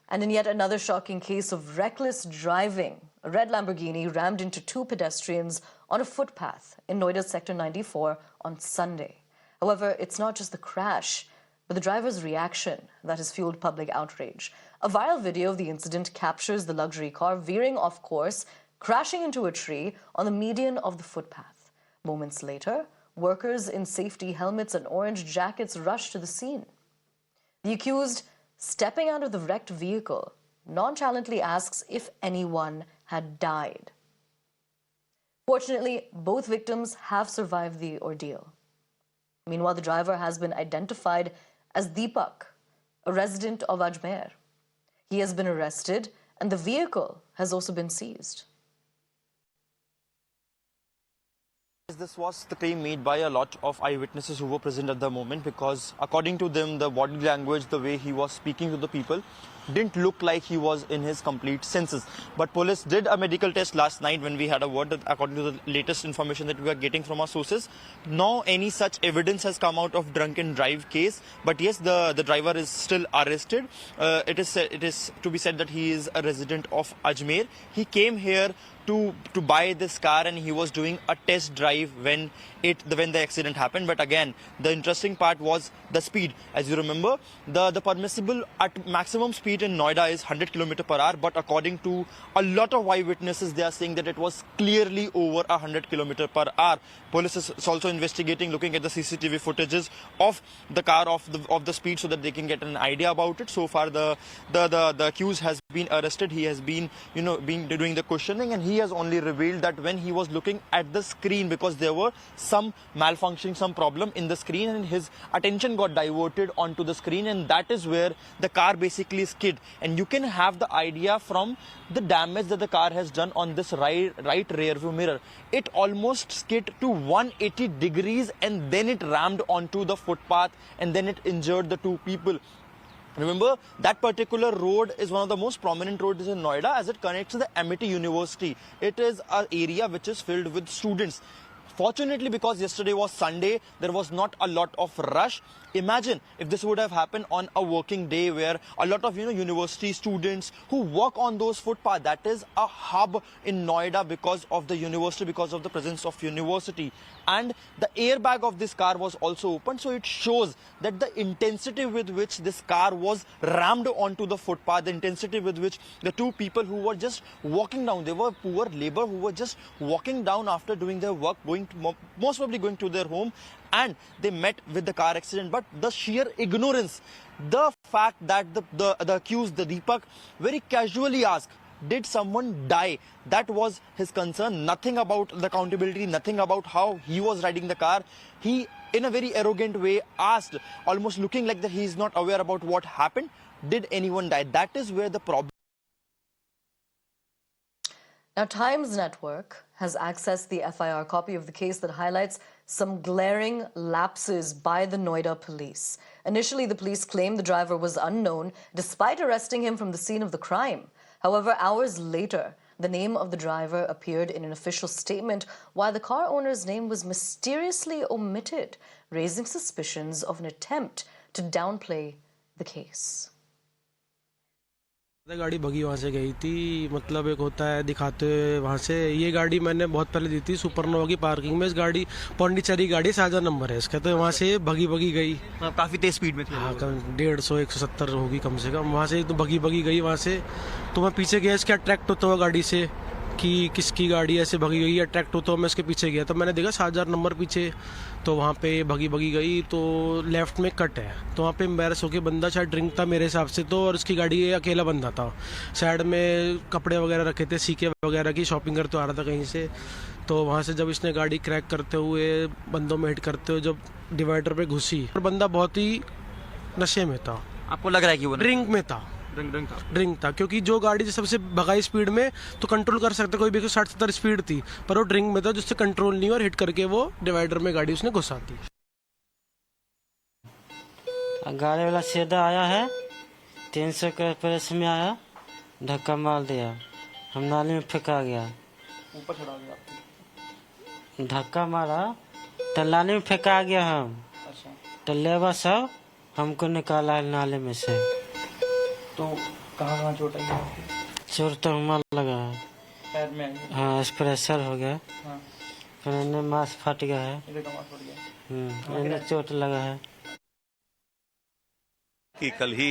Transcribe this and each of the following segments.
And in yet another shocking case of reckless driving, a red Lamborghini rammed into two pedestrians on a footpath in Noida's Sector 94 on Sunday. However, it's not just the crash, but the driver's reaction that has fueled public outrage. A viral video of the incident captures the luxury car veering off course, crashing into a tree on the median of the footpath. Moments later, workers in safety helmets and orange jackets rush to the scene. The accused, stepping out of the wrecked vehicle, nonchalantly asks if anyone had died. Fortunately, both victims have survived the ordeal. Meanwhile, the driver has been identified as Deepak, a resident of Ajmer. He has been arrested and the vehicle has also been seized. This was the claim made by a lot of eyewitnesses who were present at the moment, because according to them, the body language, the way he was speaking to the people, didn't look like he was in his complete senses. But police did a medical test last night when we had a word that, according to the latest information that we are getting from our sources, no any such evidence has come out of drunken drive case. But yes, the driver is still arrested. It is to be said that he is a resident of Ajmer. He came here to buy this car and he was doing a test drive when the accident happened. But again, the interesting part was the speed. As you remember, the permissible at maximum speed in Noida is 100 km/h, but according to a lot of eyewitnesses, they are saying that it was clearly over 100 km/h. Police is also investigating, looking at the CCTV footages of the car, of the speed, so that they can get an idea about it. So far, the accused has been arrested. He has been doing the questioning, and he has only revealed that when he was looking at the screen, because there were some malfunctioning, some problem in the screen, and his attention got diverted onto the screen, and that is where the car basically skid. And you can have the idea from the damage that the car has done on this right rear view mirror. It almost skid to 180 degrees and then it rammed onto the footpath and then it injured the two people. Remember, that particular road is one of the most prominent roads in Noida as it connects to the Amity University. It is an area which is filled with students. Fortunately, because yesterday was Sunday, there was not a lot of rush. Imagine if this would have happened on a working day where a lot of university students who walk on those footpaths. That is a hub in Noida because of the university, because of the presence of university. And the airbag of this car was also open, so it shows that the intensity with which this car was rammed onto the footpath, the intensity with which the two people who were just walking down, they were poor labor who were just walking down after doing their work, most probably going to their home, and they met with the car accident. But the sheer ignorance, the fact that the accused, the Deepak, very casually asked, did someone die? That was his concern. Nothing about the accountability, nothing about how he was riding the car. He, in a very arrogant way, asked, almost looking like that he is not aware about what happened. Did anyone die? That is where the problem. Now, Times Network has accessed the FIR copy of the case that highlights some glaring lapses by the Noida police. Initially, the police claimed the driver was unknown, despite arresting him from the scene of the crime. However, hours later, the name of the driver appeared in an official statement, while the car owner's name was mysteriously omitted, raising suspicions of an attempt to downplay the case. गाड़ी भगी वहाँ से गई थी, मतलब एक होता है दिखाते हुए वहाँ से। ये गाड़ी मैंने बहुत पहले दी थी सुपरनोवा की पार्किंग में। इस गाड़ी पौंडीचेरी गाड़ी साझा नंबर है इसका, तो वहाँ से भगी गई। काफी तेज स्पीड में थी। हाँ, 150-170 होगी कम से कम। वहाँ से तो भगी गई वहाँ से। तो मैं पीछे गया, इसके अट्रैक्ट होता हुआ गाड़ी से कि किसकी गाड़ी ऐसे भगी गई, अट्रैक्ट होता हुआ मैं इसके पीछे गया, तो मैंने देखा 7000 नंबर पीछे। तो वहाँ पे भगी गई, तो लेफ्ट में कट है, तो वहाँ पे एम्बैरस होके बंदा शायद ड्रिंक था मेरे हिसाब से तो, और उसकी गाड़ी अकेला बंदा था। साइड में कपड़े वगैरह रखे थे, सीके वगैरह की शॉपिंग करते आ रहा था कहीं से। तो वहाँ से जब इसने गाड़ी क्रैक करते हुए, बंदों में हिट करते हुए जब डिवाइडर पे घुसी, और बंदा बहुत ही नशे में था। आपको लग रहा है कि वो ड्रिंक में था? ड्रिंक था, क्योंकि जो गाड़ी सबसे भगाई स्पीड में तो कंट्रोल कर सकता, कोई भी 60-70 स्पीड थी, पर वो ड्रिंक में था जिससे कंट्रोल नहीं, और हिट करके वो डिवाइडर में गाड़ी उसने घुसा दी। गाड़ी वाला सीधा आया है, 300 के प्रेस में आया, धक्का मार दिया, हम नाली में फेंका गया। ऊपर चढ़ा गया, धक्का मारा तो नाली में फेंका गया हम। तो लेबर सब हमको निकाला नाले में से। तो कहाँ कहाँ चोट आई है आपकी? चोट तो रुमाल लगा है। पैर में आई है? हाँ स्प्रेशर हो गया, हाँ, फिर इन्हें मांस फट गया है। इधर का मांस फट गया। इन्हें चोट लगा है। कि कल ही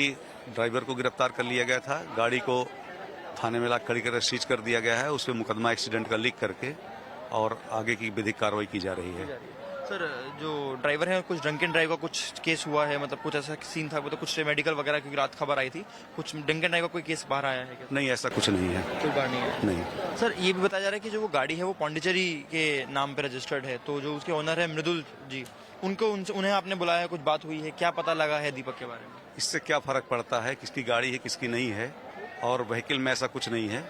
ड्राइवर को गिरफ्तार कर लिया गया था। गाड़ी को थाने में ला खड़ी कर सीज कर दिया गया है। उस पर मुकदमा एक्सीडेंट का लिख करके और आगे की विधिक कार्रवाई की जा रही है। सर, जो ड्राइवर है कुछ ड्रंक एंड ड्राइव का कुछ केस हुआ है, मतलब कुछ ऐसा सीन था, मतलब कुछ मेडिकल वगैरह की रात खबर आई थी, कुछ ड्रंक एंड ड्राइव का कोई केस बाहर आया है क्या? नहीं, ऐसा कुछ नहीं है। कोई बात नहीं है। नहीं। सर, ये भी बताया जा रहा है कि जो वो गाड़ी है वो पौंडीचेरी के नाम पे रजिस्टर्ड है, तो जो उसके ओनर है मृदुल जी, उन्हें आपने बुलाया, कुछ बात हुई है, क्या पता लगा है दीपक के बारे में? इससे क्या फर्क पड़ता है किसकी गाड़ी है किसकी नहीं है, और व्हीकल में ऐसा कुछ नहीं है।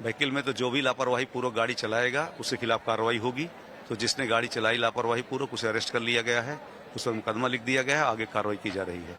व्हीकल में तो जो भी लापरवाही पूर्वक गाड़ी चलाएगा उसके खिलाफ कार्रवाई होगी। तो जिसने गाड़ी चलाई लापरवाही पूर्वक उसे अरेस्ट कर लिया गया है, उस पर मुकदमा लिख दिया गया है, आगे कार्रवाई की जा रही है।